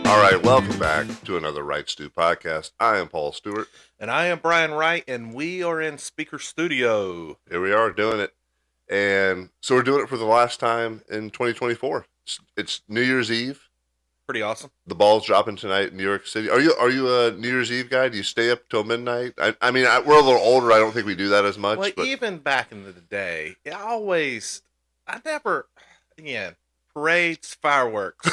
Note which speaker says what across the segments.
Speaker 1: All right, welcome back to another Wright Stew podcast. I am Paul Stewart.
Speaker 2: And I am Brian Wright, and we are in Speaker Studio.
Speaker 1: Here we are doing it. And so we're doing it for the last time in 2024. It's New Year's Eve.
Speaker 2: Pretty awesome.
Speaker 1: The ball's dropping tonight in New York City. Are you a New Year's Eve guy? Do you stay up till midnight? I mean, we're a little older. I don't think we do that as much.
Speaker 2: Well,
Speaker 1: but
Speaker 2: even back in the day, parades, fireworks,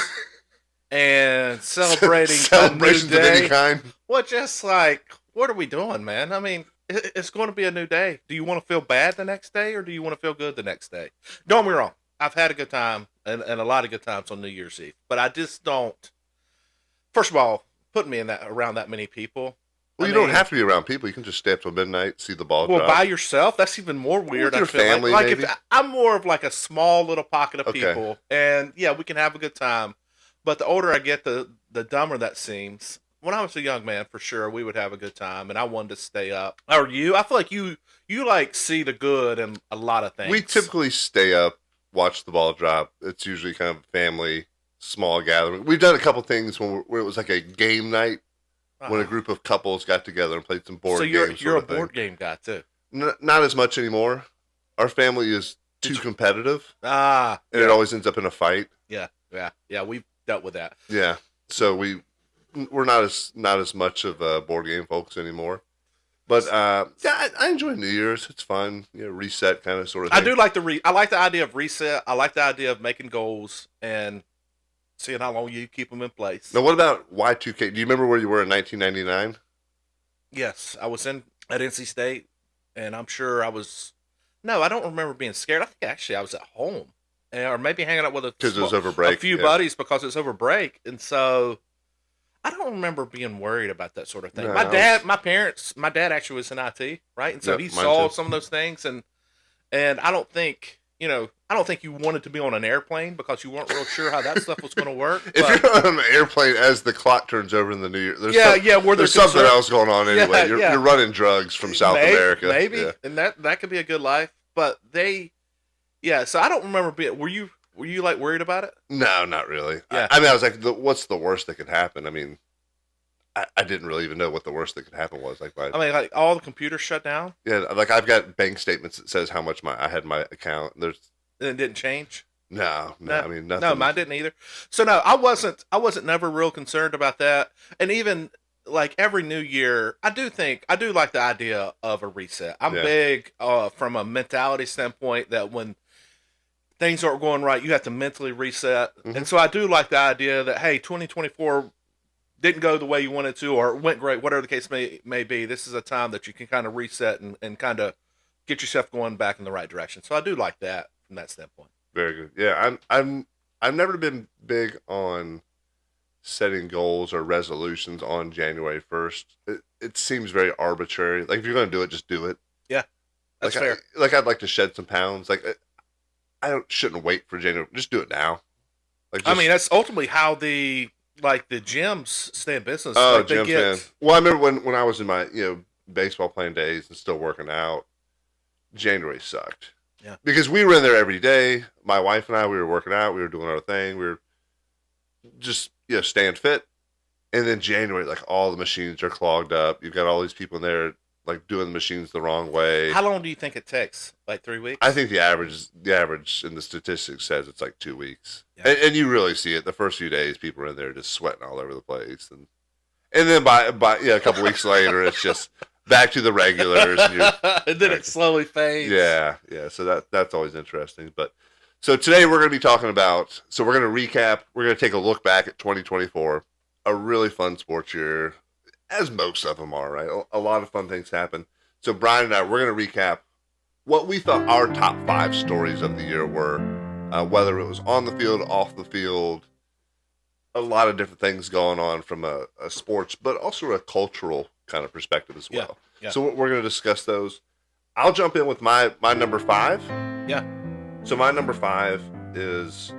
Speaker 2: and celebrating
Speaker 1: celebrations
Speaker 2: a new
Speaker 1: of
Speaker 2: day.
Speaker 1: any kind.
Speaker 2: Well, just like, what are we doing, man? I mean, it's going to be a new day. Do you want to feel bad the next day, or do you want to feel good the next day? Don't get me wrong. I've had a good time and a lot of good times on New Year's Eve, but I just don't. First of all, put me in around that many people.
Speaker 1: Well, you don't have to be around people. You can just stay up till midnight, see the ball drop.
Speaker 2: Well, by yourself, that's even more weird.
Speaker 1: With your
Speaker 2: I feel
Speaker 1: family,
Speaker 2: like
Speaker 1: maybe?
Speaker 2: if I'm more of like a small little pocket of
Speaker 1: Okay.
Speaker 2: people, and yeah, we can have a good time. But the older I get, the dumber that seems. When I was a young man, for sure, we would have a good time, and I wanted to stay up. Or you? I feel like you like see the good in a lot of things.
Speaker 1: We typically stay up, watch the ball drop. It's usually kind of a family, small gathering. We've done a couple things where it was like a game night, when a group of couples got together and played some board games.
Speaker 2: So you're a board game guy too.
Speaker 1: Not as much anymore. Our family is too competitive,
Speaker 2: and
Speaker 1: it always ends up in a fight.
Speaker 2: Yeah. We've dealt with that.
Speaker 1: Yeah, so we're not as much of board game folks anymore. But yeah, I enjoy New Year's. It's fun, reset kind of sort of thing.
Speaker 2: I do like I like the idea of reset. I like the idea of making goals and seeing how long you keep them in place.
Speaker 1: Now, what about Y2K? Do you remember where you were in 1999?
Speaker 2: Yes, I was at NC State, and I'm sure I was. No, I don't remember being scared. I think actually I was at home, or maybe hanging out with
Speaker 1: Because it was over break.
Speaker 2: a few buddies because it was over break, and so I don't remember being worried about that sort of thing.
Speaker 1: No,
Speaker 2: my dad actually was in IT, right, and so
Speaker 1: Yep,
Speaker 2: he
Speaker 1: mine
Speaker 2: saw
Speaker 1: too.
Speaker 2: some of those things, and I don't think. I don't think you wanted to be on an airplane because you weren't real sure how that stuff was going to work.
Speaker 1: If you're on an airplane as the clock turns over in the New Year,
Speaker 2: where
Speaker 1: there's something else going on anyway.
Speaker 2: Yeah.
Speaker 1: You're running drugs from South America.
Speaker 2: Maybe,
Speaker 1: Yeah.
Speaker 2: and that could be a good life. But so I don't remember being. Were you like worried about it?
Speaker 1: No, not really.
Speaker 2: Yeah.
Speaker 1: I mean, I was like, what's the worst that could happen? I mean, I didn't really even know what the worst that could happen was.
Speaker 2: Like all the computers shut down.
Speaker 1: Yeah, like I've got bank statements that says how much I had in my account. There's
Speaker 2: And it didn't change.
Speaker 1: no, I mean nothing.
Speaker 2: No, mine didn't either. So no, I wasn't never real concerned about that. And even like every new year, I do like the idea of a reset. I'm big from a mentality standpoint that when things aren't going right, you have to mentally reset.
Speaker 1: Mhm.
Speaker 2: And so I do like the idea that, hey, 2024 didn't go the way you wanted to, or went great, whatever the case may be. This is a time that you can kind of reset and kind of get yourself going back in the right direction. So I do like that from that standpoint.
Speaker 1: Very good. Yeah, I've never been big on setting goals or resolutions on January 1st. It seems very arbitrary. Like if you're going to do it, just do it.
Speaker 2: Yeah, that's
Speaker 1: like
Speaker 2: fair.
Speaker 1: I'd like to shed some pounds. Like shouldn't wait for January. Just do it now.
Speaker 2: I mean, that's ultimately how the gyms stay in business.
Speaker 1: Oh,
Speaker 2: like
Speaker 1: gym fan. Well, I remember when I was in my baseball playing days and still working out, January sucked.
Speaker 2: Yeah.
Speaker 1: Because we were in there every day. My wife and I, we were working out. We were doing our thing. We were just staying fit. And then January, like all the machines are clogged up. You've got all these people in there like doing the machines the wrong way.
Speaker 2: How long do you think it takes? Like 3 weeks?
Speaker 1: I think the average in the statistics says it's like 2 weeks.
Speaker 2: Yeah.
Speaker 1: And you really see it. The first few days, people are in there just sweating all over the place. And then by a couple weeks later, it's just back to the regulars.
Speaker 2: And then it slowly fades.
Speaker 1: Yeah. So that's always interesting. But so today we're going to be talking about, we're going to recap, we're going to take a look back at 2024, a really fun sports year, as most of them are, right? A lot of fun things happen. So Brian and I, we're going to recap what we thought our top 5 stories of the year were, whether it was on the field, off the field, a lot of different things going on from a sports, but also a cultural kind of perspective as well.
Speaker 2: Yeah.
Speaker 1: So we're going to discuss those. I'll jump in with my number 5.
Speaker 2: Yeah.
Speaker 1: So my number 5 is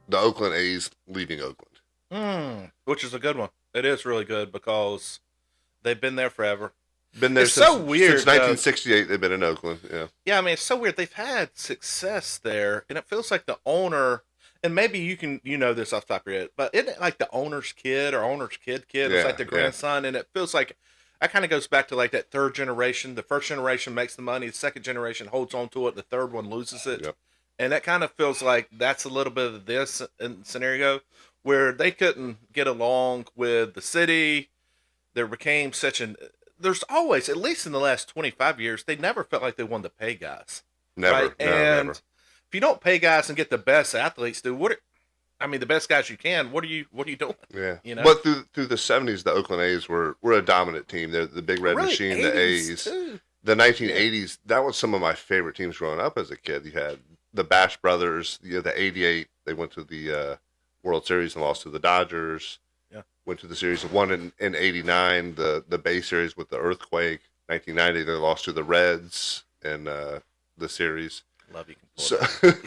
Speaker 1: the Oakland A's leaving Oakland.
Speaker 2: Which is a good one. It is really good because they've been there forever.
Speaker 1: Been there
Speaker 2: It's so
Speaker 1: since
Speaker 2: weird,
Speaker 1: since 1968. They've been in Oakland. Yeah.
Speaker 2: Yeah, I mean, it's so weird. They've had success there, and it feels like the owner, and maybe you know this off the top of your head, but isn't it like the owner's kid or owner's kid? It's
Speaker 1: Yeah.
Speaker 2: like the
Speaker 1: Yeah.
Speaker 2: grandson, and it feels like that kind of goes back to like that third generation. The first generation makes the money, the second generation holds on to it, the third one loses it.
Speaker 1: Yep.
Speaker 2: And that kind of feels like that's a little bit of this scenario where they couldn't get along with the city. There became such an. There's always, at least in the last 25 years, they never felt like they wanted to pay guys.
Speaker 1: Never.
Speaker 2: Right?
Speaker 1: No,
Speaker 2: And
Speaker 1: never.
Speaker 2: if you don't pay guys and get the best athletes, dude, I mean, the best guys you can, what are you doing?
Speaker 1: Yeah.
Speaker 2: You know?
Speaker 1: But through the 70s, the Oakland A's were a dominant team. They're the Big Red
Speaker 2: Really,
Speaker 1: Machine, the
Speaker 2: 80s
Speaker 1: A's.
Speaker 2: too.
Speaker 1: The 1980s, that was some of my favorite teams growing up as a kid. You had the Bash Brothers, the 88, they went to the World Series and lost to the Dodgers.
Speaker 2: Yeah.
Speaker 1: Went to the series and won in 89, the Bay Series with the Earthquake. 1990, they lost to the Reds in the series.
Speaker 2: Love you.
Speaker 1: So,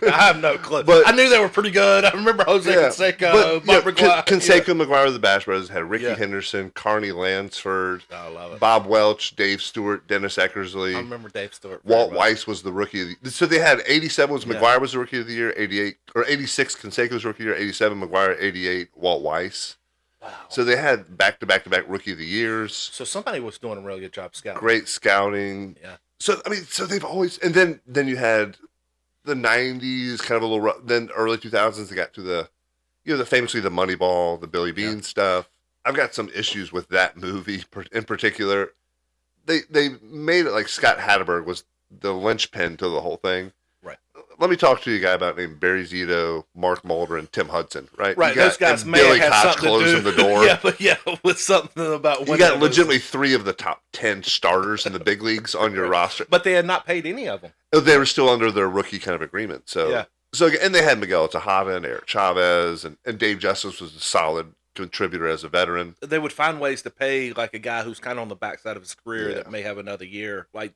Speaker 2: I have no clue.
Speaker 1: But-
Speaker 2: I knew they were pretty good. I remember Jose Canseco, Bob McGuire.
Speaker 1: Canseco, McGuire, the Bash Brothers had Ricky
Speaker 2: Yeah.
Speaker 1: Henderson, Carney Lansford,
Speaker 2: I love it.
Speaker 1: Bob Welch, Dave Stewart, Dennis Eckersley.
Speaker 2: I remember Dave Stewart.
Speaker 1: Walt
Speaker 2: very well.
Speaker 1: Weiss was the rookie of the. So they had 87 was
Speaker 2: Yeah.
Speaker 1: McGuire was the rookie of the year, 88 or 86 Canseco was rookie of the year, 87 McGuire, 88 Walt Weiss.
Speaker 2: Wow.
Speaker 1: So they had back to back rookie of the years.
Speaker 2: So somebody was doing a really good job scouting.
Speaker 1: Great scouting.
Speaker 2: Yeah.
Speaker 1: So I mean, so they've always, and then you had the 90s, kind of a little rough, then early 2000s they got to the famously the Moneyball, the Billy Bean stuff. I've got some issues with that movie in particular. They made it like Scott Hatterberg was the linchpin to the whole thing.
Speaker 2: Right.
Speaker 1: Let me talk to you a guy about named Barry Zito, Mark Mulder, and Tim Hudson. Right.
Speaker 2: Right.
Speaker 1: You got-
Speaker 2: Those guys
Speaker 1: and
Speaker 2: may
Speaker 1: Billy
Speaker 2: have had
Speaker 1: Koch
Speaker 2: something to
Speaker 1: closing
Speaker 2: do.
Speaker 1: the door.
Speaker 2: Yeah, but with something about
Speaker 1: You
Speaker 2: winning
Speaker 1: got
Speaker 2: those-
Speaker 1: legitimately 3 of the top 10 starters in the big leagues on your roster.
Speaker 2: But they had not paid any of them.
Speaker 1: They were still under their rookie kind of agreement. So,
Speaker 2: Yeah.
Speaker 1: and they had Miguel Tejada and Eric Chavez, and Dave Justice was a solid contributor as a veteran.
Speaker 2: They would find ways to pay like a guy who's kind of on the backside of his career
Speaker 1: Yeah.
Speaker 2: that may have another year, like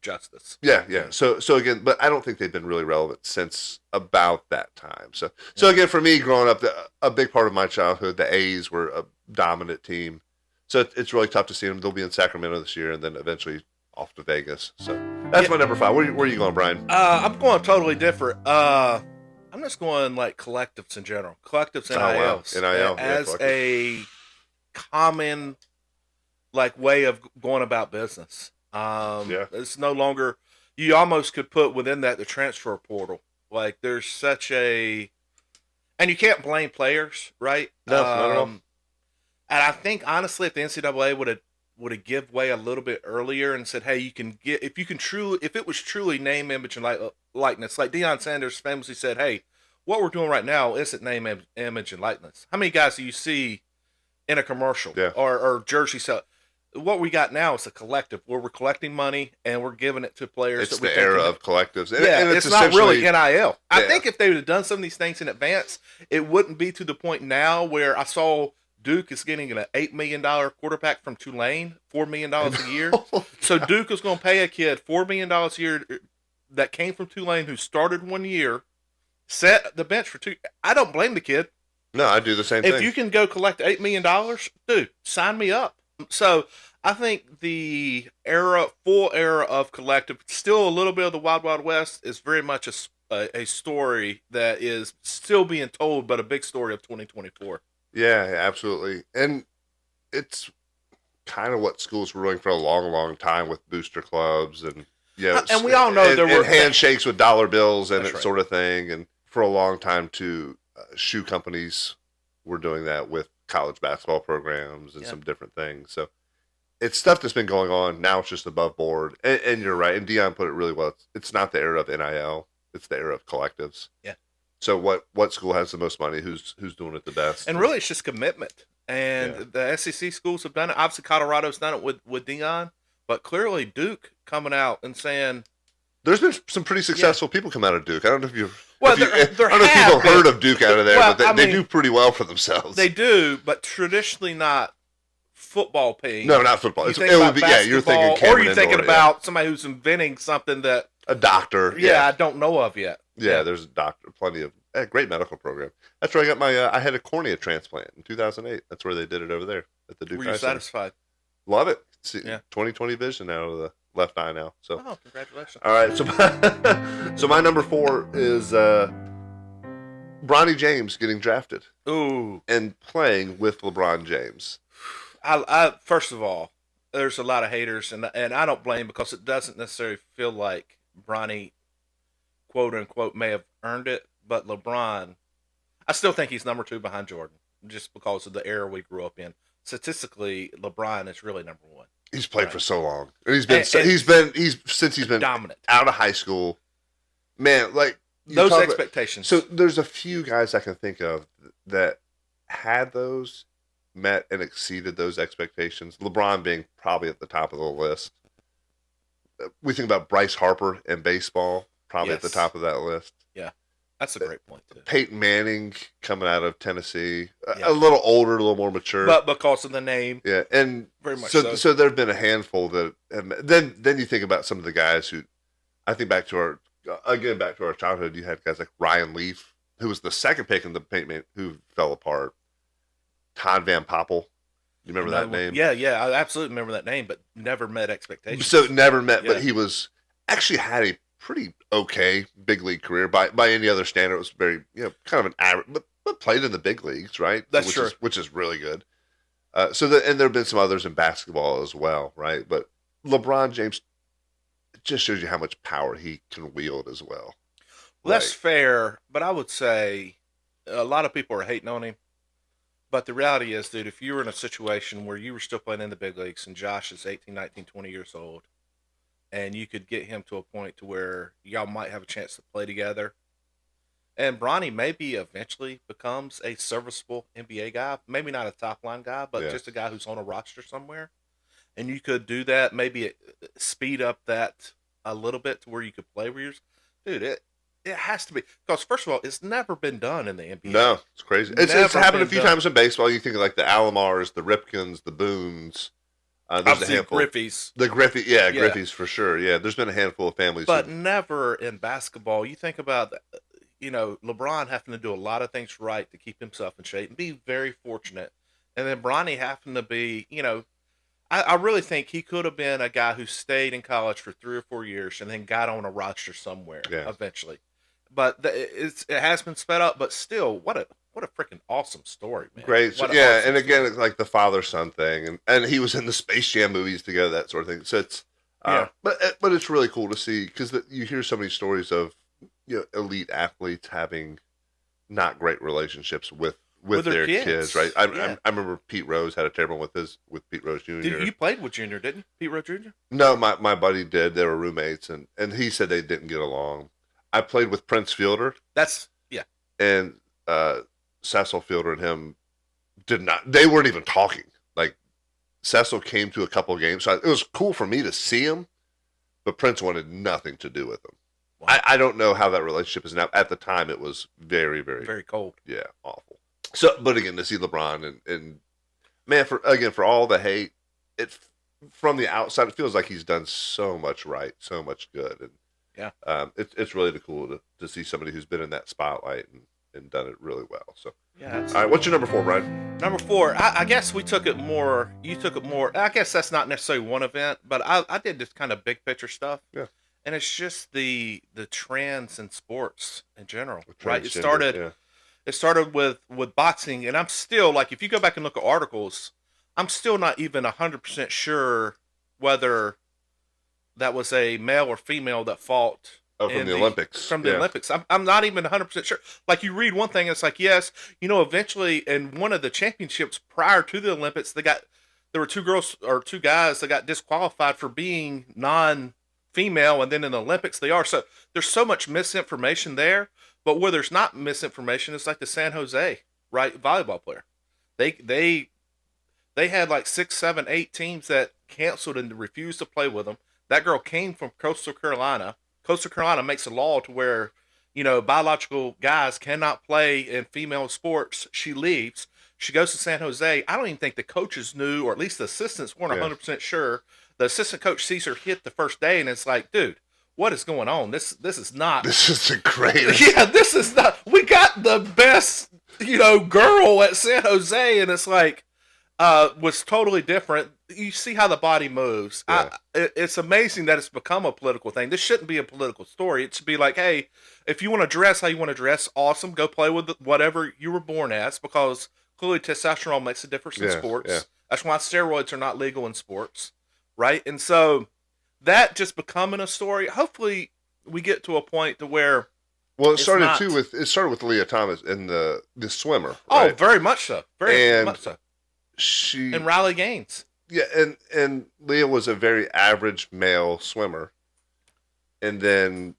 Speaker 2: Justice.
Speaker 1: Yeah. So again, but I don't think they've been really relevant since about that time. So again, for me, growing up, a big part of my childhood, the A's were a dominant team. So it's really tough to see them. They'll be in Sacramento this year, and then eventually off to Vegas. So that's my number 5. Where are you going, Brian?
Speaker 2: I'm going totally different. I'm just going like collectives in general. Collectives
Speaker 1: Oh, wow.
Speaker 2: NILs.
Speaker 1: NIL, yeah,
Speaker 2: as
Speaker 1: collectives.
Speaker 2: a common like way of going about business.
Speaker 1: Yeah.
Speaker 2: It's no longer, you almost could put within that the transfer portal. Like there's such a, and you can't blame players, right?
Speaker 1: No, not at all.
Speaker 2: And I think honestly, if the NCAA would have give way a little bit earlier and said, hey, you can get, if it was truly name, image, and likeness, like Deion Sanders famously said, hey, what we're doing right now isn't name, image, and likeness. How many guys do you see in a commercial
Speaker 1: Yeah.
Speaker 2: or jersey sell? What we got now is a collective where we're collecting money and we're giving it to players.
Speaker 1: It's
Speaker 2: that we
Speaker 1: the
Speaker 2: think
Speaker 1: era
Speaker 2: can-
Speaker 1: of collectives.
Speaker 2: yeah, it's not really
Speaker 1: essentially-
Speaker 2: NIL. I
Speaker 1: Yeah.
Speaker 2: think if they would have done some of these things in advance, it wouldn't be to the point now where I saw Duke is getting an $8 million quarterback from Tulane, $4 million a year. So Duke is going to pay a kid $4 million a year that came from Tulane who started 1 year, set the bench for 2. I don't blame the kid.
Speaker 1: No, I do the same
Speaker 2: If
Speaker 1: thing.
Speaker 2: you can go collect $8 million, dude, sign me up. So I think the full era of collective, still a little bit of the Wild Wild West, is very much a story that is still being told, but a big story of 2024.
Speaker 1: Yeah, absolutely. And it's kind of what schools were doing for a long, long time with booster clubs and
Speaker 2: And we all know there were-
Speaker 1: and handshakes with dollar bills and
Speaker 2: That's
Speaker 1: it
Speaker 2: right.
Speaker 1: sort of thing. And for a long time, too, shoe companies were doing that with college basketball programs and
Speaker 2: Yeah.
Speaker 1: some different things. So it's stuff that's been going on. Now it's just above board. And you're right. And Dion put it really well. It's not the era of NIL. It's the era of collectives.
Speaker 2: Yeah.
Speaker 1: So what school has the most money? Who's doing it the best?
Speaker 2: And really, it's just commitment. And
Speaker 1: Yeah.
Speaker 2: the SEC schools have done it. Obviously, Colorado's done it with Dion, but clearly Duke coming out and saying,
Speaker 1: There's been some pretty successful people come out of Duke. I don't know if you've.
Speaker 2: Well,
Speaker 1: if you,
Speaker 2: there
Speaker 1: I don't know if
Speaker 2: have
Speaker 1: people
Speaker 2: been.
Speaker 1: heard of Duke out of there,
Speaker 2: Well,
Speaker 1: but
Speaker 2: I
Speaker 1: they
Speaker 2: mean,
Speaker 1: do pretty well for themselves.
Speaker 2: they do, but traditionally not football paying.
Speaker 1: No, not football.
Speaker 2: You
Speaker 1: It's,
Speaker 2: think
Speaker 1: it
Speaker 2: about
Speaker 1: would be yeah. You're thinking
Speaker 2: basketball, or
Speaker 1: Cameron
Speaker 2: you're thinking
Speaker 1: Indoor,
Speaker 2: about somebody who's inventing something that
Speaker 1: a doctor.
Speaker 2: I don't know of yet.
Speaker 1: Yeah, there's a doctor. Plenty of great medical program. That's where I got my. I had a cornea transplant in 2008. That's where they did it over there at the Duke.
Speaker 2: Were
Speaker 1: Eye
Speaker 2: you
Speaker 1: Center.
Speaker 2: satisfied?
Speaker 1: Love it. See,
Speaker 2: Yeah.
Speaker 1: 2020 vision out of the left eye now. So,
Speaker 2: Oh, congratulations.
Speaker 1: all right. So my number 4 is Bronny James getting drafted
Speaker 2: Ooh.
Speaker 1: and playing with LeBron James.
Speaker 2: I first of all, there's a lot of haters, and I don't blame, because it doesn't necessarily feel like Bronny, quote unquote, may have earned it, but LeBron, I still think he's number 2 behind Jordan, just because of the era we grew up in. Statistically, LeBron is really number 1.
Speaker 1: He's played
Speaker 2: Right.
Speaker 1: for so long. And he's since he's been
Speaker 2: Dominant.
Speaker 1: out of high school. Man, like
Speaker 2: Those expectations.
Speaker 1: So there's a few guys I can think of that had those, met and exceeded those expectations. LeBron being probably at the top of the list. We think about Bryce Harper in baseball, probably at the
Speaker 2: Yes.
Speaker 1: top of that list.
Speaker 2: Yeah, that's a great point too.
Speaker 1: Peyton Manning coming out of Tennessee,
Speaker 2: Yeah.
Speaker 1: a little older, a little more mature.
Speaker 2: But because of the name,
Speaker 1: yeah, and
Speaker 2: very much
Speaker 1: so.
Speaker 2: so.
Speaker 1: There have been a handful that. Then you think about some of the guys who, I think back to our childhood. You had guys like Ryan Leaf, who was the second pick in the Peyton Manning, who fell apart. Todd Van Poppel, you remember that name?
Speaker 2: Yeah, I absolutely remember that name, but never met expectations.
Speaker 1: So never met,
Speaker 2: Yeah.
Speaker 1: but he was actually had a pretty okay big league career by any other standard. It was very kind of an average, but played in the big leagues, right?
Speaker 2: That's true.
Speaker 1: Which is really good. And there have been some others in basketball as well, right? But LeBron James, it just shows you how much power he can wield as well.
Speaker 2: Well, that's fair, but I would say a lot of people are hating on him. But the reality is, dude, if you were in a situation where you were still playing in the big leagues and Josh is 18, 19, 20 years old, and you could get him to a point to where y'all might have a chance to play together, and Bronny maybe eventually becomes a serviceable NBA guy, maybe not a top line guy, but just a guy who's on a roster somewhere, and you could do that, maybe speed up that a little bit to where you could play where you're, dude, it has to be, because first of all, it's never been done in the NBA.
Speaker 1: No, it's crazy. It's happened a few times in baseball. You think of like the Alomars, the Ripkins, the Boones. There's a handful.
Speaker 2: Griffey's.
Speaker 1: The Griffey's for sure. Yeah, there's been a handful of families.
Speaker 2: But never in basketball. You think about, LeBron having to do a lot of things right to keep himself in shape and be very fortunate. And then Bronny having to be, I really think he could have been a guy who stayed in college for 3 or 4 years and then got on a roster somewhere eventually. But it has been sped up, but still, what a freaking awesome story, man.
Speaker 1: Great. So,
Speaker 2: Awesome
Speaker 1: and again,
Speaker 2: story.
Speaker 1: it's like the father-son thing, and he was in the Space Jam movies together, that sort of thing. So it's but it's really cool to see, because you hear so many stories of elite athletes having not great relationships with their kids, right? I remember Pete Rose had a terrible one with Pete Rose Jr.
Speaker 2: You played with Junior, didn't you? Pete Rose Jr.?
Speaker 1: No, my buddy did. They were roommates, and he said they didn't get along. I played with Prince Fielder. And Cecil Fielder and him did not. They weren't even talking. Like, Cecil came to a couple of games, so it was cool for me to see him, but Prince wanted nothing to do with him. Wow. I don't know how that relationship is now. At the time, it was very, very,
Speaker 2: very cold.
Speaker 1: Yeah, awful. So, but again, to see LeBron and man, for all the hate, from the outside, it feels like he's done so much right, so much good, and it's really cool to see somebody who's been in that spotlight and done it really well. So all right, what's your number 4, Brian?
Speaker 2: Number 4, I guess we took it more. You took it more. I guess that's not necessarily one event, but I did this kind of big picture stuff.
Speaker 1: Yeah,
Speaker 2: and it's just the trends in sports in general, right? It started with boxing, and I'm still, like, if you go back and look at articles, I'm still not even 100% sure whether that was a male or female that fought
Speaker 1: from the Olympics.
Speaker 2: From the Olympics. I'm not even 100% sure. Like, you read one thing, and it's like, yes, eventually in one of the championships prior to the Olympics, there were 2 girls or 2 guys that got disqualified for being non-female, and then in the Olympics they are. So there's so much misinformation there. But where there's not misinformation, it's like the San Jose, right, volleyball player. They had like 6, 7, 8 teams that canceled and refused to play with them. That girl came from Coastal Carolina. Coastal Carolina makes a law to where, biological guys cannot play in female sports. She leaves. She goes to San Jose. I don't even think the coaches knew, or at least the assistants weren't 100% sure. The assistant coach sees her hit the first day, and it's like, dude, what is going on? This is not.
Speaker 1: This is the greatest.
Speaker 2: Yeah, this is not. We got the best, girl at San Jose, and it's like, was totally different. you see how the body moves.
Speaker 1: Yeah.
Speaker 2: It's amazing that it's become a political thing. This shouldn't be a political story. It should be like, hey, if you want to dress how you want to dress, awesome. Go play with whatever you were born as, because clearly testosterone makes a difference in
Speaker 1: Yeah. Yeah.
Speaker 2: sports. That's why steroids are not legal in sports, right? And so that just becoming a story. Hopefully, we get to a point to where
Speaker 1: Well,
Speaker 2: it's not.
Speaker 1: it started with Leah Thomas and the swimmer,
Speaker 2: Oh,
Speaker 1: right?
Speaker 2: very much so. Very
Speaker 1: And
Speaker 2: much so.
Speaker 1: she,
Speaker 2: And Riley Gaines.
Speaker 1: yeah, and Leah was a very average male swimmer, and then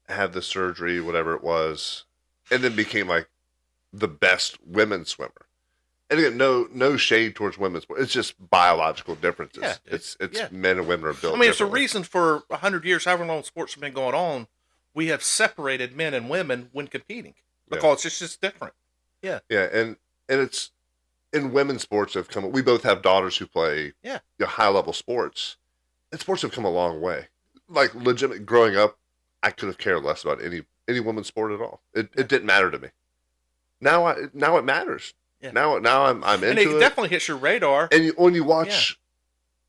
Speaker 1: had the surgery, whatever it was, and then became like the best women's swimmer. And again, no shade towards women's sport. It's just biological differences.
Speaker 2: Yeah,
Speaker 1: It's
Speaker 2: yeah.
Speaker 1: men and women are built.
Speaker 2: I mean, it's a
Speaker 1: differently.
Speaker 2: reason for 100 years, however long sports have been going on, we have separated men and women when competing
Speaker 1: Yeah.
Speaker 2: because it's just different. Yeah.
Speaker 1: Yeah, and it's in women's sports have come. We both have daughters who play
Speaker 2: Yeah.
Speaker 1: high level sports, and sports have come a long way. Like legitimate, growing up, I could have cared less about any women's sport at all. It didn't matter to me. Now it matters.
Speaker 2: Yeah.
Speaker 1: Now I'm
Speaker 2: And
Speaker 1: into
Speaker 2: it definitely hits your radar.
Speaker 1: And when you watch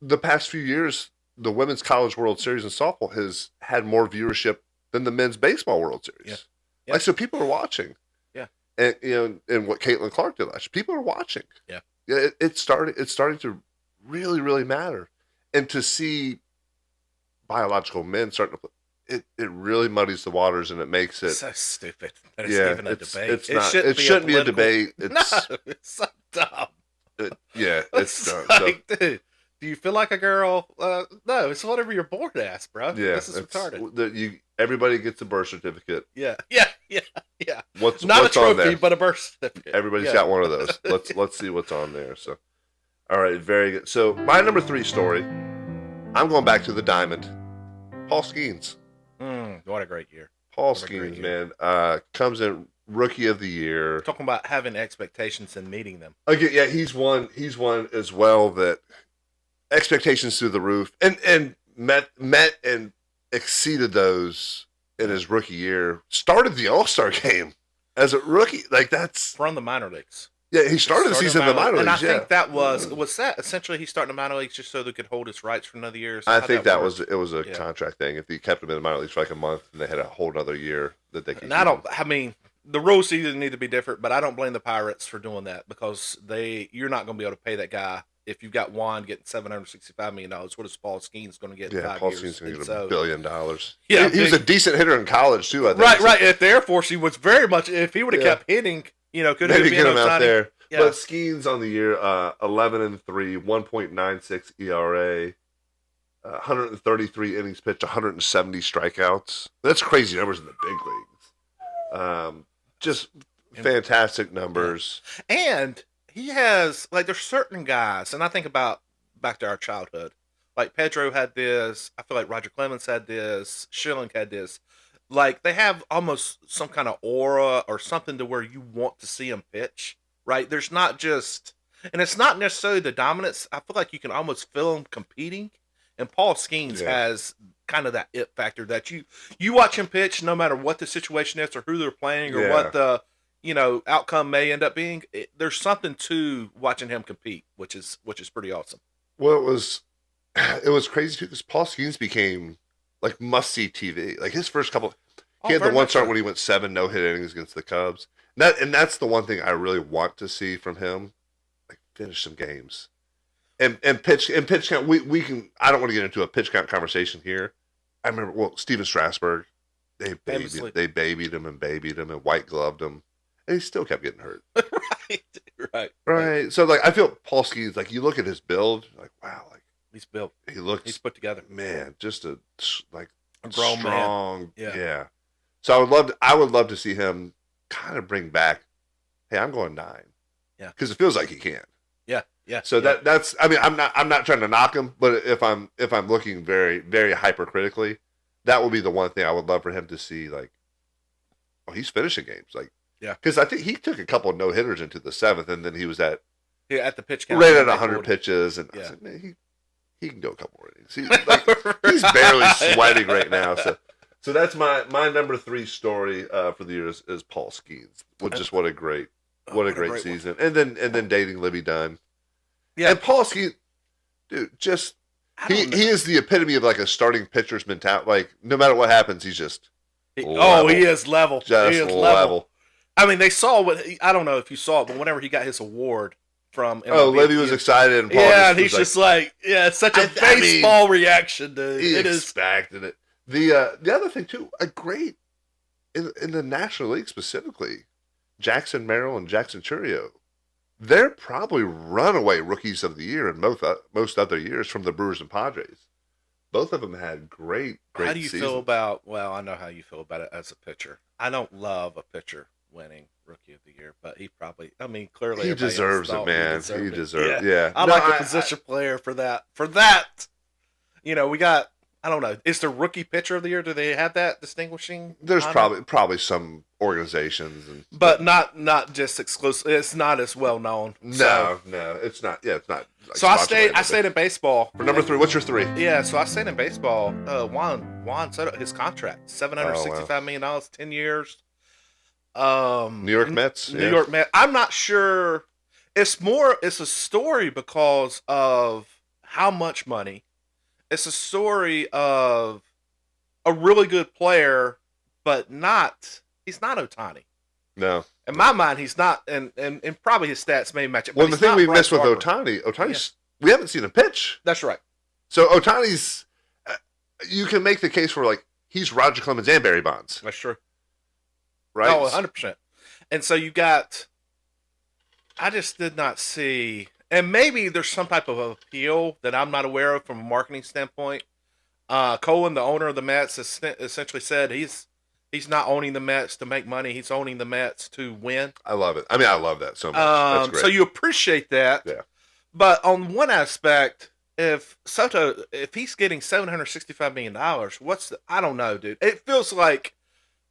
Speaker 1: the past few years, the Women's College World Series in softball has had more viewership than the Men's Baseball World Series.
Speaker 2: Yeah. Yeah.
Speaker 1: Like, so people are watching.
Speaker 2: Yeah.
Speaker 1: And and what Caitlin Clark did last year, people are watching.
Speaker 2: Yeah.
Speaker 1: Yeah. It's starting to really, really matter. And to see biological men starting to play, it really muddies the waters, and it makes it
Speaker 2: So stupid that it's
Speaker 1: yeah,
Speaker 2: even a debate.
Speaker 1: It's not. It shouldn't be a debate. It's
Speaker 2: No, it's so dumb.
Speaker 1: yeah, it's dumb.
Speaker 2: like, dude, do you feel like a girl? No, it's whatever you're born as, bro.
Speaker 1: Yeah,
Speaker 2: This is retarded.
Speaker 1: Everybody gets a birth certificate.
Speaker 2: Yeah.
Speaker 1: What's
Speaker 2: Not
Speaker 1: what's
Speaker 2: a
Speaker 1: on
Speaker 2: trophy,
Speaker 1: there?
Speaker 2: but a birth certificate.
Speaker 1: Everybody's
Speaker 2: Yeah.
Speaker 1: got one of those. Let's see what's on there. So, all right, very good. So my number 3 story, I'm going back to the Diamond. Paul Skeens.
Speaker 2: What a great year.
Speaker 1: Paul
Speaker 2: What a great
Speaker 1: Skeens, man, comes in Rookie of the Year.
Speaker 2: Talking about having expectations and meeting them.
Speaker 1: Again, yeah, he's one as well that expectations through the roof, and met and exceeded those in his rookie year. Started the All-Star game as a rookie. Like that's
Speaker 2: From the minor leagues.
Speaker 1: yeah. He started the season in the minor leagues.
Speaker 2: And I
Speaker 1: yeah.
Speaker 2: think that was that essentially he started in the minor leagues just so they could hold his rights for another year. Is
Speaker 1: I
Speaker 2: how
Speaker 1: think that was
Speaker 2: worked?
Speaker 1: it was a
Speaker 2: Yeah.
Speaker 1: contract thing. If he kept him in the minor leagues for like a month, and they had a whole other year that they could.
Speaker 2: And I mean, the rules either need to be different, but I don't blame the Pirates for doing that because you're not going to be able to pay that guy if you've got Juan getting $765 million. What is Paul Skeens going to get in
Speaker 1: Yeah,
Speaker 2: 5
Speaker 1: Paul
Speaker 2: years?
Speaker 1: Skeens going to
Speaker 2: And
Speaker 1: get $1 billion.
Speaker 2: Yeah,
Speaker 1: he was a decent hitter in college too. I think.
Speaker 2: right. At the Air Force, he was very much. If he would have kept hitting, could
Speaker 1: maybe
Speaker 2: have
Speaker 1: get him out there.
Speaker 2: Yeah.
Speaker 1: But Skeens on the year, 11-3, 1.96 ERA, 133 innings pitched, 170 strikeouts. That's crazy numbers in the big leagues. Just fantastic numbers.
Speaker 2: And he has there's certain guys, and I think about back to our childhood. Like Pedro had this. I feel like Roger Clemens had this. Schilling had this. Like they have almost some kind of aura or something to where you want to see him pitch. Right? There's not just, and it's not necessarily the dominance. I feel like you can almost feel him competing. And Paul Skeens has kind of that it factor that you watch him pitch, no matter what the situation is or who they're playing or what the outcome may end up being. There's something to watching him compete, which is pretty awesome.
Speaker 1: Well, it was crazy too because Paul Skeens became like must see TV. Like his first couple, he had the one start when he went 7 no-hit innings against the Cubs. And that's the one thing I really want to see from him, like finish some games. And pitch count. We can. I don't want to get into a pitch count conversation here. I remember Steven Strasburg, they babied him and white gloved him, and he still kept getting hurt. right. So like I feel Paul Skeens, like you look at his build, like wow, like
Speaker 2: he's built.
Speaker 1: He's
Speaker 2: put together.
Speaker 1: Man, just a
Speaker 2: grown
Speaker 1: strong
Speaker 2: man.
Speaker 1: Yeah. So I would love to see him kind of bring back. Hey, I'm going 9.
Speaker 2: Yeah.
Speaker 1: Because it feels like he can.
Speaker 2: Yeah.
Speaker 1: So that's. I mean, I'm not trying to knock him, but if I'm looking very, very hypercritically, that would be the one thing I would love for him to see. Like, oh, he's finishing games. Like,
Speaker 2: yeah.
Speaker 1: Because I think he took a couple of no hitters into the 7th, and then he was at
Speaker 2: the pitch count
Speaker 1: right at 100 pitches, and I said, man, he can go a couple more innings. He's barely sweating right now. So that's my number 3 story for the year is Paul Skeens. What a great season. And then dating Libby Dunn.
Speaker 2: Yeah.
Speaker 1: And Paul Skeens, dude, just
Speaker 2: I
Speaker 1: he
Speaker 2: don't know.
Speaker 1: he is the epitome of like a starting pitcher's mentality. Like no matter what happens, he's just
Speaker 2: Oh,
Speaker 1: level,
Speaker 2: he is level. He
Speaker 1: just
Speaker 2: is level.
Speaker 1: level.
Speaker 2: I mean, they saw what I don't know if you saw it, but whenever he got his award from
Speaker 1: Oh,
Speaker 2: MLB,
Speaker 1: Levy was excited, and Paul
Speaker 2: yeah,
Speaker 1: just
Speaker 2: and he's
Speaker 1: was like,
Speaker 2: just like, yeah, it's such a
Speaker 1: I mean,
Speaker 2: baseball reaction, dude.
Speaker 1: he
Speaker 2: It is.
Speaker 1: expected it. The other thing too, a great in the National League specifically, Jackson Merrill and Jackson Churio. They're probably runaway rookies of the year in most other years from the Brewers and Padres. Both of them had great
Speaker 2: How do you
Speaker 1: seasons.
Speaker 2: feel about? Well, I know how you feel about it as a pitcher. I don't love a pitcher winning Rookie of the Year, but he probably. I mean, clearly
Speaker 1: He
Speaker 2: everybody else
Speaker 1: deserves it,
Speaker 2: thought
Speaker 1: man.
Speaker 2: deserved
Speaker 1: He
Speaker 2: it.
Speaker 1: deserves.
Speaker 2: Yeah,
Speaker 1: Yeah,
Speaker 2: I
Speaker 1: no,
Speaker 2: like a position player for that. For that, we got. I don't know. Is the Rookie Pitcher of the Year? Do they have that distinguishing?
Speaker 1: there's
Speaker 2: honor?
Speaker 1: probably some organizations and
Speaker 2: But not just exclusive. It's not as well known.
Speaker 1: no, it's not. Yeah, it's not. Like
Speaker 2: So I
Speaker 1: sponsored by
Speaker 2: stayed in baseball.
Speaker 1: for number 3. What's your 3?
Speaker 2: Yeah, so I stayed in baseball. Juan Soto, his contract, $765 million, 10 years.
Speaker 1: New York Mets.
Speaker 2: New York Mets. I'm not sure. It's a story because of how much money. It's a story of a really good player, but he's not Ohtani.
Speaker 1: No.
Speaker 2: In my mind, he's not, and probably his stats may match it.
Speaker 1: Well,
Speaker 2: but
Speaker 1: the
Speaker 2: he's
Speaker 1: thing
Speaker 2: not
Speaker 1: we
Speaker 2: Bryce
Speaker 1: missed with
Speaker 2: Harper.
Speaker 1: Ohtani's we haven't seen a pitch.
Speaker 2: That's right.
Speaker 1: So Ohtani's, you can make the case for like he's Roger Clemens and Barry Bonds,
Speaker 2: That's true.
Speaker 1: right?
Speaker 2: Oh, 100%. And so you got, I just did not see, and maybe there's some type of appeal that I'm not aware of from a marketing standpoint. Cohen, the owner of the Mets, has essentially said he's not owning the Mets to make money. He's owning the Mets to win.
Speaker 1: I love it. I mean, I love that so much. That's great.
Speaker 2: So you appreciate that.
Speaker 1: Yeah.
Speaker 2: But on one aspect, if he's getting $765 million, I don't know, dude. It feels like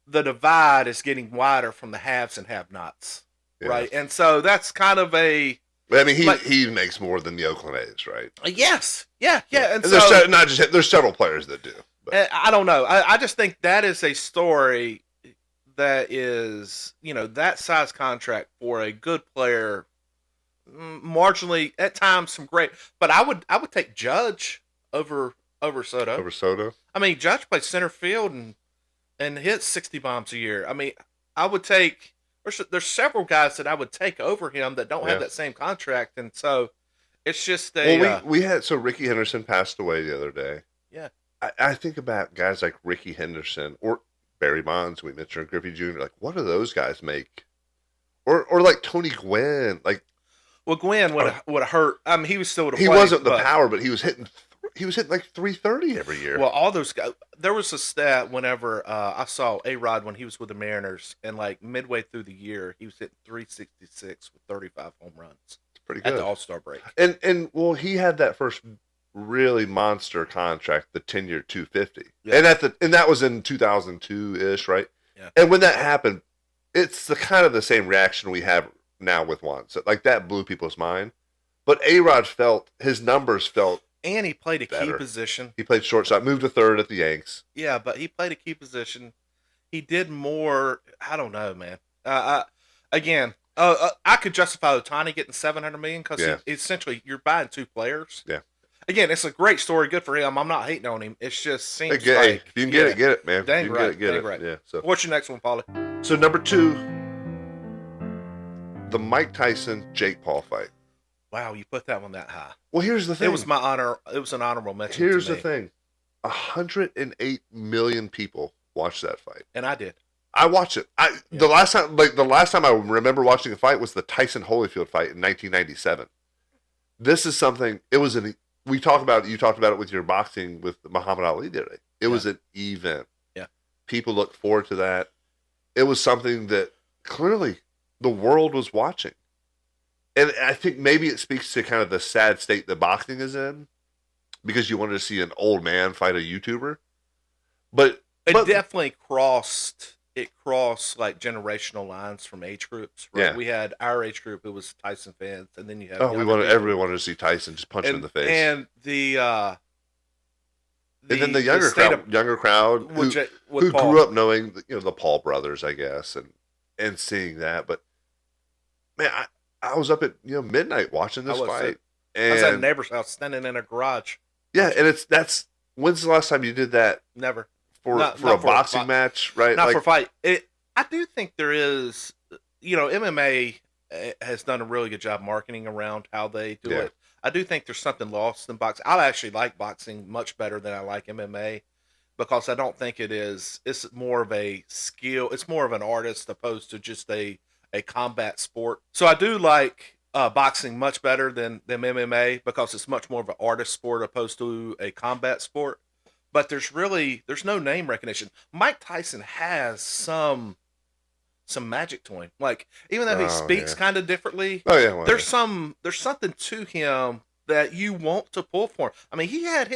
Speaker 2: the divide is getting wider from the haves and have-nots,
Speaker 1: Yeah.
Speaker 2: right? And so that's kind of
Speaker 1: I mean, he makes more than the Oakland A's, right?
Speaker 2: yes, yeah. And
Speaker 1: there's
Speaker 2: so
Speaker 1: not just there's several players that do. But.
Speaker 2: I don't know. I just think that is a story that is, that size contract for a good player, marginally at times some great. But I would take Judge over Soto.
Speaker 1: Over Soto.
Speaker 2: I mean, Judge plays center field and hits 60 bombs a year. I mean, I would take. There's several guys that I would take over him that don't have that same contract, and so it's just
Speaker 1: we had Ricky Henderson passed away the other day.
Speaker 2: Yeah,
Speaker 1: I think about guys like Ricky Henderson or Barry Bonds. We mentioned Griffey Jr. Like, what do those guys make? Or like Tony Gwynn. Like,
Speaker 2: well, Gwynn would have hurt. I mean, he was still
Speaker 1: he wasn't the power, but he was hitting like 330 every year.
Speaker 2: Well, all those guys. There was a stat whenever I saw A-Rod when he was with the Mariners, and like midway through the year, he was hitting 366 with 35 home runs.
Speaker 1: It's pretty good
Speaker 2: at the All-Star break.
Speaker 1: And well, he had that first really monster contract, the 10-year 250,
Speaker 2: yeah.
Speaker 1: and that was in 2002 ish, right?
Speaker 2: Yeah.
Speaker 1: And when that happened, it's the kind of the same reaction we have now with Juan. So like that blew people's mind, but A-Rod his numbers felt.
Speaker 2: And he played a
Speaker 1: better.
Speaker 2: key position.
Speaker 1: He played shortstop, moved to third at the Yanks.
Speaker 2: Yeah, but he played a key position. He did more. I don't know, man. I could justify Ohtani getting $700 million because essentially you're buying two players.
Speaker 1: Yeah.
Speaker 2: Again, it's a great story. Good for him. I'm not hating on him. It just seems like
Speaker 1: if you can get it, man.
Speaker 2: Dang
Speaker 1: you
Speaker 2: right.
Speaker 1: get
Speaker 2: dang
Speaker 1: it.
Speaker 2: right.
Speaker 1: Yeah. So
Speaker 2: what's your next one, Paulie?
Speaker 1: So number 2, the Mike Tyson Jake Paul fight.
Speaker 2: Wow, you put that one that high.
Speaker 1: Well, here's the thing.
Speaker 2: It was my honor. It was an honorable mention.
Speaker 1: Here's the thing. 108 million people watched that fight,
Speaker 2: and I did.
Speaker 1: I watched it. The last time I remember watching a fight was the Tyson Holyfield fight in 1997. This is something. It was you talked about it with your boxing with Muhammad Ali the other day. It was an event.
Speaker 2: Yeah.
Speaker 1: People looked forward to that. It was something that clearly the world was watching. And I think maybe it speaks to kind of the sad state that boxing is in, because you wanted to see an old man fight a YouTuber. But
Speaker 2: it definitely crossed like generational lines from age groups. Right?
Speaker 1: Yeah.
Speaker 2: We had our age group who was Tyson fans, and then you had
Speaker 1: everyone wanted to see Tyson just punch him in the face.
Speaker 2: And
Speaker 1: then the younger crowd who grew up knowing the Paul brothers, I guess, and seeing that. But man, I was up at midnight watching this fight.
Speaker 2: I was at a
Speaker 1: And
Speaker 2: neighbor's house standing in a garage.
Speaker 1: yeah, and that's when's the last time you did that
Speaker 2: Never.
Speaker 1: for a
Speaker 2: Not for a
Speaker 1: boxing
Speaker 2: fight.
Speaker 1: match, right?
Speaker 2: Not
Speaker 1: Like,
Speaker 2: for a fight. I do think there is, MMA has done a really good job marketing around how they do
Speaker 1: yeah,
Speaker 2: it. I do think there's something lost in boxing. I actually like boxing much better than I like MMA because I don't think it is. It's more of a skill. It's more of an artist opposed to just a combat sport. So I do like boxing much better than MMA because it's much more of an artist sport opposed to a combat sport. But there's no name recognition. Mike Tyson has some magic to him. Like even though he
Speaker 1: oh
Speaker 2: speaks
Speaker 1: yeah,
Speaker 2: kind of differently,
Speaker 1: oh yeah, well, yeah.
Speaker 2: there's something to him that you want to pull for him. I mean, he had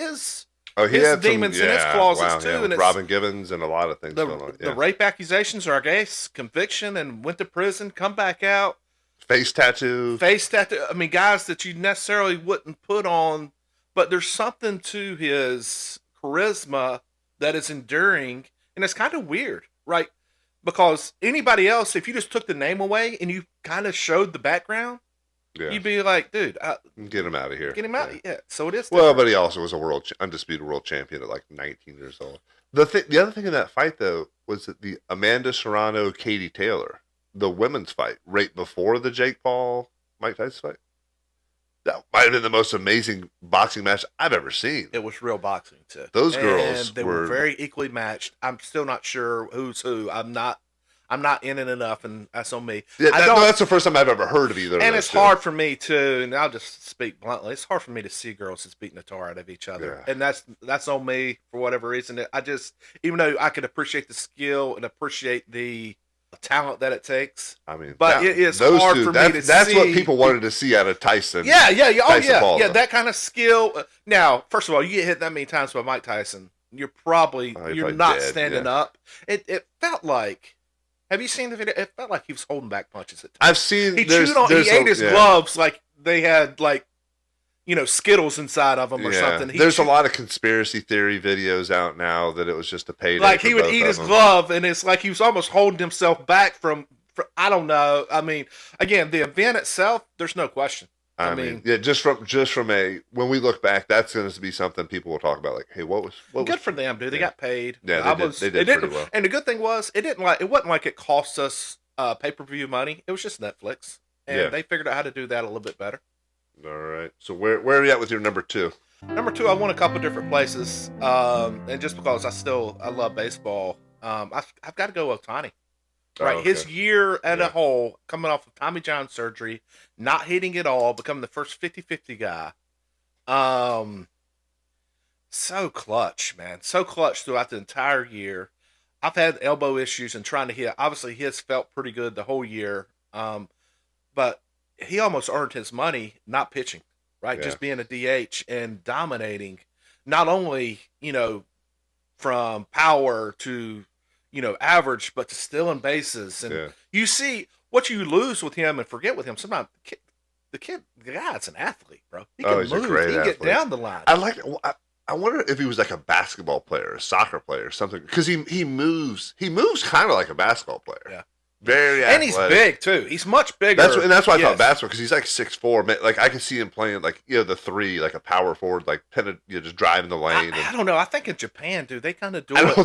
Speaker 1: Oh, he
Speaker 2: his
Speaker 1: had some,
Speaker 2: demons in his
Speaker 1: yeah,
Speaker 2: closets
Speaker 1: wow,
Speaker 2: too,
Speaker 1: yeah,
Speaker 2: and
Speaker 1: with
Speaker 2: it's
Speaker 1: Robin Givens and a lot of things going on.
Speaker 2: the
Speaker 1: Yeah,
Speaker 2: rape accusations are, I guess, conviction, and went to prison, come back out,
Speaker 1: face tattoo.
Speaker 2: face tattoo. I mean, guys that you necessarily wouldn't put on, but there's something to his charisma that is enduring, and it's kind of weird, right? Because anybody else, if you just took the name away and you kind of showed the background,
Speaker 1: Yeah,
Speaker 2: you'd be like, dude,
Speaker 1: get him out of here.
Speaker 2: get him out.
Speaker 1: Yeah.
Speaker 2: Yeah, so it is.
Speaker 1: Well,
Speaker 2: Different.
Speaker 1: but he also was a undisputed world champion at like 19 years old. The other thing in that fight though was that the Amanda Serrano Katie Taylor, the women's fight right before the Jake Paul Mike Tyson fight, that might have been the most amazing boxing match I've ever seen.
Speaker 2: It was real boxing too.
Speaker 1: Those
Speaker 2: And
Speaker 1: girls
Speaker 2: they were very equally matched. I'm still not sure who's who. I'm not in it enough, and that's on me.
Speaker 1: Yeah,
Speaker 2: I don't.
Speaker 1: no, that's the first time I've ever heard of either.
Speaker 2: And
Speaker 1: of those
Speaker 2: it's
Speaker 1: two.
Speaker 2: hard for me to, and I'll just speak bluntly. It's hard for me to see girls that's beating the tar out of each other,
Speaker 1: Yeah.
Speaker 2: and that's on me for whatever reason. I just, even though I could appreciate the skill and appreciate the talent that it takes,
Speaker 1: I mean,
Speaker 2: but it is
Speaker 1: those
Speaker 2: hard
Speaker 1: two,
Speaker 2: for me to
Speaker 1: that's
Speaker 2: see.
Speaker 1: what people wanted to see out of Tyson.
Speaker 2: Yeah, oh
Speaker 1: Tyson
Speaker 2: yeah,
Speaker 1: Paul,
Speaker 2: yeah,
Speaker 1: though.
Speaker 2: that kind of skill. Now, first of all, you get hit that many times by Mike Tyson, you're
Speaker 1: Oh,
Speaker 2: you're
Speaker 1: probably
Speaker 2: not
Speaker 1: dead,
Speaker 2: standing
Speaker 1: yeah.
Speaker 2: up. It felt like. Have you seen the video? It felt like he was holding back punches at times.
Speaker 1: I've seen.
Speaker 2: He
Speaker 1: there's,
Speaker 2: chewed on.
Speaker 1: there's
Speaker 2: He ate his
Speaker 1: yeah.
Speaker 2: gloves like they had Skittles inside of them or something.
Speaker 1: There's a lot of conspiracy theory videos out now that it was just a payday.
Speaker 2: Like
Speaker 1: for
Speaker 2: he would
Speaker 1: both
Speaker 2: eat
Speaker 1: of
Speaker 2: his
Speaker 1: them.
Speaker 2: glove, and it's like he was almost holding himself back from. I don't know. I mean, again, the event itself, there's no question.
Speaker 1: I mean, yeah, just from a when we look back, that's going to be something people will talk about. Like, hey, what
Speaker 2: Good
Speaker 1: was
Speaker 2: for them, dude. They
Speaker 1: yeah.
Speaker 2: got paid.
Speaker 1: Yeah, they did pretty well.
Speaker 2: And the good thing was, it wasn't like it cost us pay-per-view money. It was just Netflix, and
Speaker 1: Yeah.
Speaker 2: they figured out how to do that a little bit better.
Speaker 1: All right. So where are you at with your number two?
Speaker 2: Number two, I went a couple different places, and just because I love baseball, I've got to go with Ohtani. Right,
Speaker 1: Oh, okay.
Speaker 2: his year at
Speaker 1: Yeah.
Speaker 2: a whole, coming off of Tommy John surgery, not hitting at all, becoming the first 50-50 guy. So clutch, man. So clutch throughout the entire year. I've had elbow issues and trying to hit. Obviously, his felt pretty good the whole year. But he almost earned his money not pitching, right?
Speaker 1: Yeah.
Speaker 2: Just being a DH and dominating, not only, from power to, average, but to stealing bases. And
Speaker 1: Yeah.
Speaker 2: you see what you lose with him and forget with him. Sometimes the guy's an athlete, bro. He can
Speaker 1: He's a
Speaker 2: move.
Speaker 1: great
Speaker 2: He can get
Speaker 1: athlete.
Speaker 2: down the line.
Speaker 1: I wonder if he was like a basketball player, a soccer player, or something. Because he moves kind of like a basketball player.
Speaker 2: Yeah.
Speaker 1: Very
Speaker 2: And
Speaker 1: athletic.
Speaker 2: he's big too. He's much bigger.
Speaker 1: That's why I
Speaker 2: Yes.
Speaker 1: thought basketball because he's like 6'4". Like I can see him playing like the three, like a power forward, like just driving the lane.
Speaker 2: I don't know. I think in Japan, dude, they kind of do
Speaker 1: I
Speaker 2: it.
Speaker 1: don't know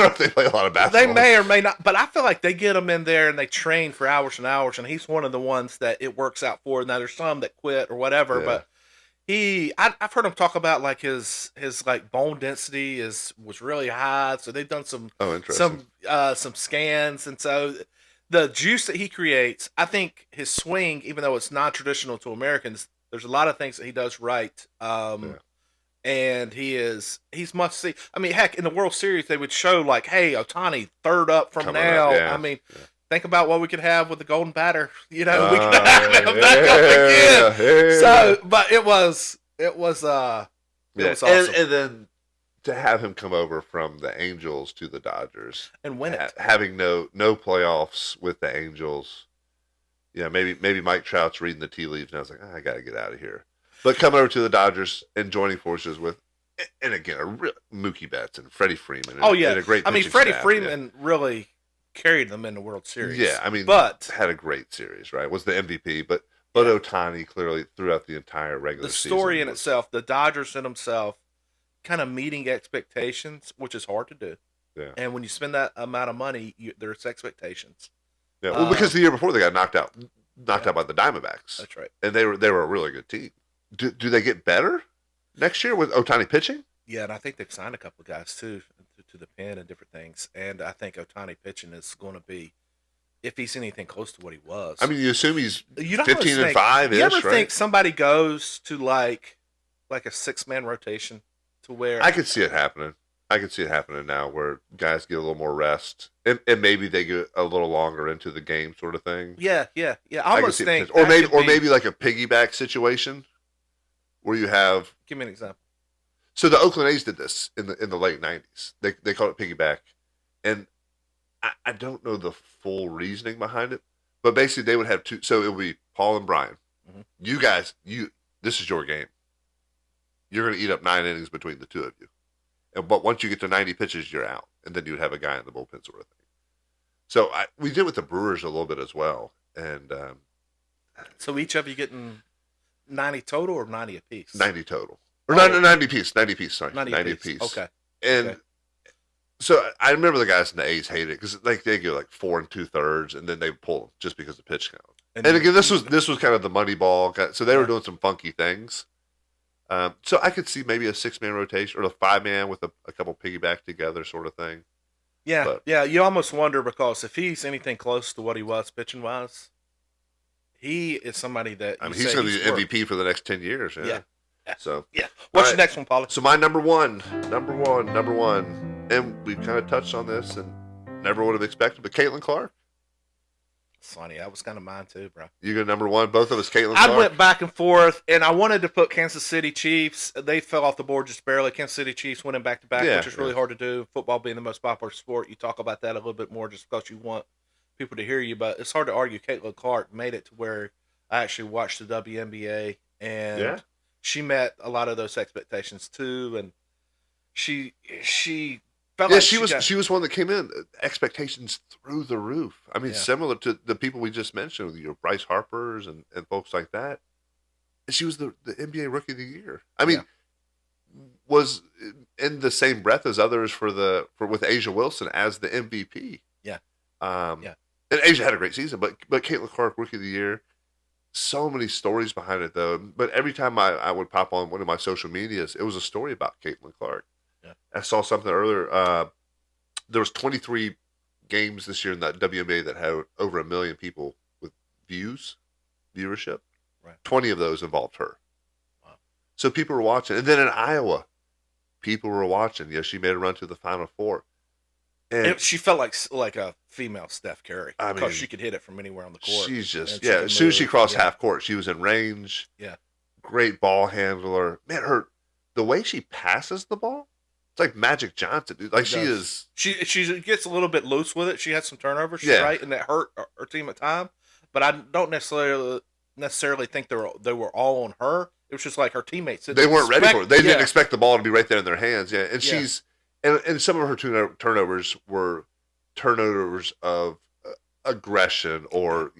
Speaker 1: if they play a lot of basketball.
Speaker 2: They may or may not, but I feel like they get him in there and they train for hours and hours, and he's one of the ones that it works out for. Now there's some that quit or whatever,
Speaker 1: Yeah.
Speaker 2: but I've heard him talk about like his like bone density was really high, so they've done some
Speaker 1: interesting.
Speaker 2: some scans, and so the juice that he creates, I think his swing, even though it's non-traditional to Americans, there's a lot of things that he does right. And he's must see. I mean, heck, in the World Series, they would show like, "Hey, Ohtani, third up from
Speaker 1: Coming
Speaker 2: now."
Speaker 1: up, yeah.
Speaker 2: I mean,
Speaker 1: Yeah.
Speaker 2: think about what we could have with the golden batter. We could have him back up again.
Speaker 1: Yeah.
Speaker 2: So, but it was awesome.
Speaker 1: And then to have him come over from the Angels to the Dodgers
Speaker 2: And win it.
Speaker 1: having no playoffs with the Angels. Yeah, maybe Mike Trout's reading the tea leaves, and I was like, I got to get out of here. But coming over to the Dodgers and joining forces with, and again, Mookie Betts and Freddie Freeman.
Speaker 2: Oh yeah,
Speaker 1: and a great.
Speaker 2: I mean,
Speaker 1: pitching
Speaker 2: Freddie
Speaker 1: staff,
Speaker 2: Freeman really carried them in the World Series.
Speaker 1: Yeah, I mean,
Speaker 2: but
Speaker 1: had a great series, right? Was the MVP, but But
Speaker 2: Yeah.
Speaker 1: Otani clearly throughout the entire
Speaker 2: The
Speaker 1: regular
Speaker 2: story
Speaker 1: season
Speaker 2: in
Speaker 1: was,
Speaker 2: itself, the Dodgers in themselves, kind of meeting expectations, which is hard to do.
Speaker 1: yeah.
Speaker 2: And when you spend that amount of money, there's expectations.
Speaker 1: Yeah, well, because
Speaker 2: Um,
Speaker 1: the year before they got knocked
Speaker 2: yeah,
Speaker 1: out by the Diamondbacks,
Speaker 2: that's right.
Speaker 1: and they were a really good team. Do they get better next year with Otani pitching?
Speaker 2: Yeah, and I think they've signed a couple of guys too to the pen and different things. And I think Otani pitching is going to be, if he's anything close to what he
Speaker 1: I
Speaker 2: was.
Speaker 1: mean, you assume he's
Speaker 2: You'd almost
Speaker 1: 15 and
Speaker 2: think.
Speaker 1: 5
Speaker 2: You ever
Speaker 1: ish,
Speaker 2: think
Speaker 1: right?
Speaker 2: somebody goes to like a 6-man rotation to where
Speaker 1: I could see it happening. I could see it happening now, where guys get a little more rest, and maybe they get a little longer into the game, sort of thing.
Speaker 2: yeah. I
Speaker 1: I could
Speaker 2: almost
Speaker 1: see it
Speaker 2: think
Speaker 1: potentially.
Speaker 2: that could
Speaker 1: Or
Speaker 2: be.
Speaker 1: maybe like a piggyback situation where you have.
Speaker 2: Give me an example.
Speaker 1: So the Oakland A's did this in the late '90s. They called it piggyback, and I don't know the full reasoning behind it, but basically they would have two. So it would be Paul and Brian.
Speaker 2: Hmm.
Speaker 1: You guys, this is your game. You're going to eat up 9 innings between the two of you, but once you get to 90 pitches, you're out, and then you'd have a guy in the bullpen, sort of thing. So we did with the Brewers a little bit as well, and
Speaker 2: So each of you getting 90 total or 90 apiece?
Speaker 1: 90 total, or
Speaker 2: Oh,
Speaker 1: 90 piece, 90 piece. Sorry,
Speaker 2: 90
Speaker 1: 90
Speaker 2: apiece.
Speaker 1: piece.
Speaker 2: Okay.
Speaker 1: And
Speaker 2: Okay.
Speaker 1: so I remember the guys in the A's hated it because like they go like 4 2/3, and then they pull them just because of pitch count. And again, this was kind of the money ball. So they were doing some funky things. So I could see maybe a 6-man rotation or a 5-man with a couple piggyback together, sort of thing.
Speaker 2: Yeah,
Speaker 1: But
Speaker 2: yeah. You almost wonder because if he's anything close to what he was pitching wise, he is somebody that
Speaker 1: I
Speaker 2: you
Speaker 1: mean, he's
Speaker 2: say
Speaker 1: going to be the
Speaker 2: worth.
Speaker 1: MVP for the next 10 years. Yeah.
Speaker 2: Yeah. Yeah.
Speaker 1: So
Speaker 2: Yeah. What's
Speaker 1: All
Speaker 2: your
Speaker 1: right.
Speaker 2: next one, Polly?
Speaker 1: So my number one, and we've kind of touched on this and never would have expected, but Caitlin Clark.
Speaker 2: Funny, that was kind of mine too, bro.
Speaker 1: You go number one, both of us, Caitlin
Speaker 2: I
Speaker 1: Clark.
Speaker 2: went back and forth, and I wanted to put Kansas City Chiefs. They fell off the board just barely. Kansas City Chiefs winning back to back,
Speaker 1: Yeah,
Speaker 2: which is really hard to do. Football being the most popular sport, you talk about that a little bit more just because you want people to hear you. But it's hard to argue. Caitlin Clark made it to where I actually watched the WNBA, and
Speaker 1: Yeah.
Speaker 2: she met a lot of those expectations too. And she felt
Speaker 1: Yeah,
Speaker 2: like
Speaker 1: she was one that came in expectations through the roof. I mean,
Speaker 2: Yeah.
Speaker 1: similar to the people we just mentioned, Bryce Harper's and folks like that. And she was the NBA Rookie of the Year. I mean, was in the same breath as others for with Asia Wilson as the MVP.
Speaker 2: Yeah.
Speaker 1: Yeah. And Asia had a great season, but Caitlin Clark Rookie of the Year. So many stories behind it though. But every time I would pop on one of my social medias, it was a story about Caitlin Clark.
Speaker 2: Yeah.
Speaker 1: I saw something earlier. There was 23 games this year in that WNBA that had over 1 million people with viewership.
Speaker 2: Right.
Speaker 1: 20 of those involved her.
Speaker 2: Wow.
Speaker 1: So people were watching. And then in Iowa, people were watching. Yeah, she made a run to the Final Four. And
Speaker 2: she felt like a female Steph Curry
Speaker 1: I
Speaker 2: because
Speaker 1: mean,
Speaker 2: she could hit it from anywhere on the court.
Speaker 1: she's just,
Speaker 2: and she
Speaker 1: yeah,
Speaker 2: could
Speaker 1: as soon as she
Speaker 2: move.
Speaker 1: crossed
Speaker 2: Yeah.
Speaker 1: half court, she was in range.
Speaker 2: Yeah.
Speaker 1: Great ball handler. Man, the way she passes the ball, it's like Magic Johnson, dude. Like
Speaker 2: It
Speaker 1: she
Speaker 2: does.
Speaker 1: is.
Speaker 2: She gets a little bit loose with it. She had some turnovers,
Speaker 1: Yeah.
Speaker 2: right, and that hurt her team at time. But I don't necessarily think they were all on her. It was just like her teammates.
Speaker 1: They weren't ready for it. They
Speaker 2: Yeah.
Speaker 1: didn't expect the ball to be right there in their hands. Yeah, and
Speaker 2: Yeah.
Speaker 1: she's and some of her turnovers were turnovers of aggression or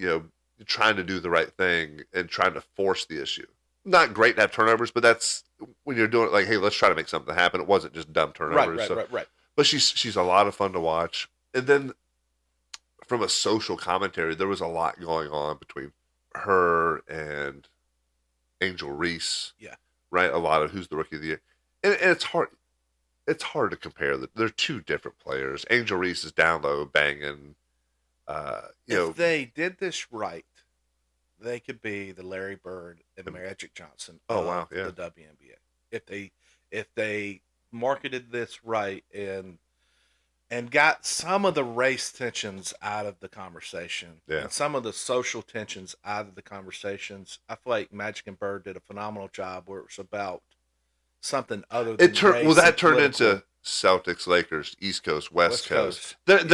Speaker 1: trying to do the right thing and trying to force the issue. Not great to have turnovers, but that's when you're doing it like, hey, let's try to make something happen. It wasn't just dumb turnovers.
Speaker 2: Right.
Speaker 1: But she's a lot of fun to watch. And then from a social commentary, there was a lot going on between her and Angel Reese.
Speaker 2: Yeah.
Speaker 1: Right? A lot of who's the Rookie of the Year. And it's hard. It's hard to compare. They're two different players. Angel Reese is down low, banging.
Speaker 2: If they did this right, they could be the Larry Bird and Magic Johnson of the WNBA. If they marketed this right and got some of the race tensions out of the conversation and some of the social tensions out of the conversations, I feel like Magic and Bird did a phenomenal job where it was about something other than race.
Speaker 1: That turned into Celtics, Lakers, East Coast, West Coast. There
Speaker 2: Yeah.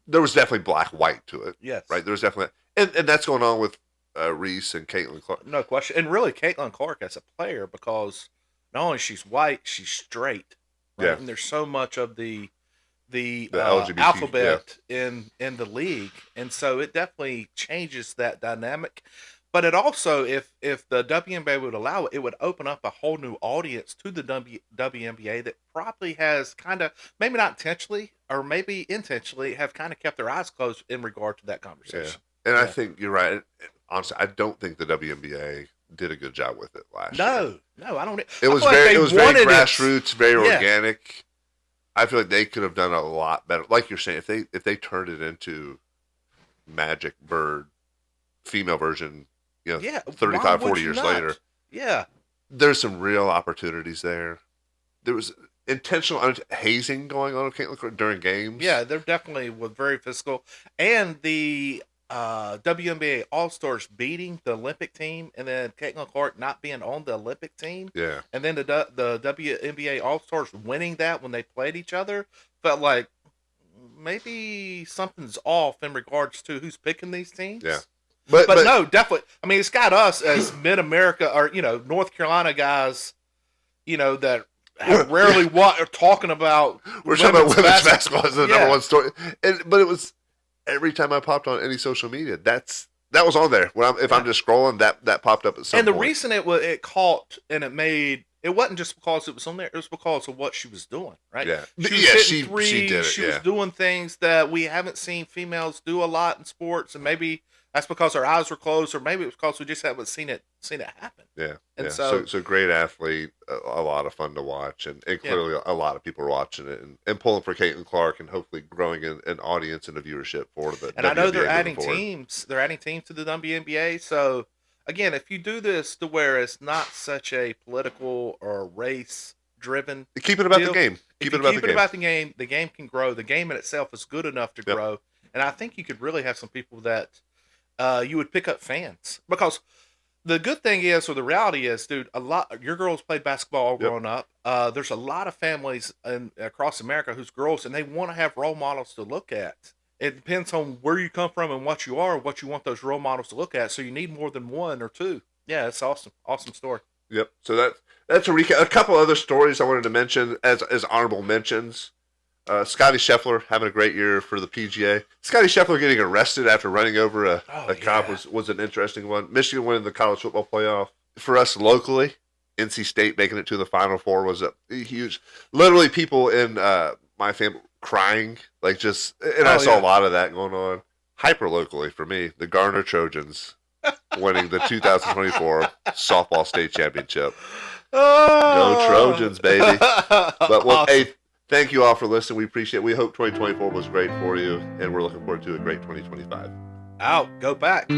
Speaker 1: there was definitely black white to it.
Speaker 2: Yes.
Speaker 1: Right. There was definitely and that's going on with Reese and Caitlin Clark.
Speaker 2: No question. And really Caitlin Clark as a player, because not only she's white, she's straight. Right?
Speaker 1: Yeah.
Speaker 2: And there's so much of the
Speaker 1: LGBT,
Speaker 2: alphabet in the league, and so it definitely changes that dynamic. But it also, if the WNBA would allow it, it would open up a whole new audience to the WNBA that probably has kind of, maybe not intentionally or maybe intentionally, have kind of kept their eyes closed in regard to that
Speaker 1: Yeah.
Speaker 2: conversation.
Speaker 1: And I
Speaker 2: Yeah.
Speaker 1: think you're right. Honestly, I don't think the WNBA did a good job with it last year.
Speaker 2: No, I don't.
Speaker 1: It was
Speaker 2: feel like they
Speaker 1: it was very
Speaker 2: wanted it.
Speaker 1: grassroots, very
Speaker 2: Yeah.
Speaker 1: organic. I feel like they could have done a lot better. Like you're saying, if they turned it into Magic Bird female version,
Speaker 2: Yeah,
Speaker 1: 35,
Speaker 2: why would
Speaker 1: 40
Speaker 2: you
Speaker 1: years
Speaker 2: not?
Speaker 1: later,
Speaker 2: Yeah,
Speaker 1: there's some real opportunities there. There was intentional hazing going on with Caitlin Clark during games.
Speaker 2: yeah, they're definitely was very physical, and the WNBA All Stars beating the Olympic team, and then Caitlin Clark not being on the Olympic team,
Speaker 1: Yeah.
Speaker 2: and then the WNBA All Stars winning that when they played each other, felt like maybe something's off in regards to who's picking these teams.
Speaker 1: Yeah.
Speaker 2: But
Speaker 1: But
Speaker 2: no, definitely. I mean, it's got us as Mid America or North Carolina guys, that have rarely are talking about.
Speaker 1: we're talking about women's basketball as the number one story. But it was every time I popped on any social media, that was on there. If I'm just scrolling, that popped up at some
Speaker 2: And the
Speaker 1: point.
Speaker 2: reason it caught and it wasn't just because it was on there. It was because of what she was doing, right?
Speaker 1: Yeah.
Speaker 2: She was
Speaker 1: Yeah,
Speaker 2: hitting
Speaker 1: she
Speaker 2: threes.
Speaker 1: did it,
Speaker 2: She
Speaker 1: yeah.
Speaker 2: was doing things that we haven't seen females do a lot in sports, and maybe that's because our eyes were closed, or maybe it was because we just haven't seen it happen.
Speaker 1: Yeah.
Speaker 2: And
Speaker 1: yeah.
Speaker 2: so
Speaker 1: great athlete, a lot of fun to watch, and clearly a lot of people are watching it and pulling for Caitlin Clark, and hopefully growing an audience and a viewership for the
Speaker 2: And I know they're
Speaker 1: WNBA
Speaker 2: adding
Speaker 1: moving forward.
Speaker 2: teams. They're adding teams to the WNBA. So again, if you do this to where it's not such a political or race driven,
Speaker 1: Keep it about
Speaker 2: deal,
Speaker 1: the game.
Speaker 2: if
Speaker 1: Keep
Speaker 2: you
Speaker 1: it about
Speaker 2: keep
Speaker 1: the
Speaker 2: it
Speaker 1: game.
Speaker 2: about the game can grow. The game in itself is good enough to
Speaker 1: Yep.
Speaker 2: grow. And I think you could really have some people that you would pick up fans, because the good thing is, or the reality is, dude, your girls played basketball all
Speaker 1: Yep.
Speaker 2: growing up. There's a lot of families across America whose girls, and they want to have role models to look at. It depends on where you come from and what you are, what you want those role models to look at. So you need more than one or two. Yeah, it's awesome. Awesome story.
Speaker 1: Yep. So that's a recap. A couple other stories I wanted to mention as honorable mentions. Scotty Scheffler having a great year for the PGA. Scotty Scheffler getting arrested after running over a cop was an interesting one. Michigan winning the college football playoff. For us locally, NC State making it to the Final Four was a huge. Literally, people in my family crying, I saw a lot of that going on. Hyper locally for me, the Garner Trojans winning the 2024 softball state championship. Go Trojans, baby! But hey, thank you all for listening. We appreciate it. We hope 2024 was great for you, and we're looking forward to a great 2025.
Speaker 2: Out. Go back.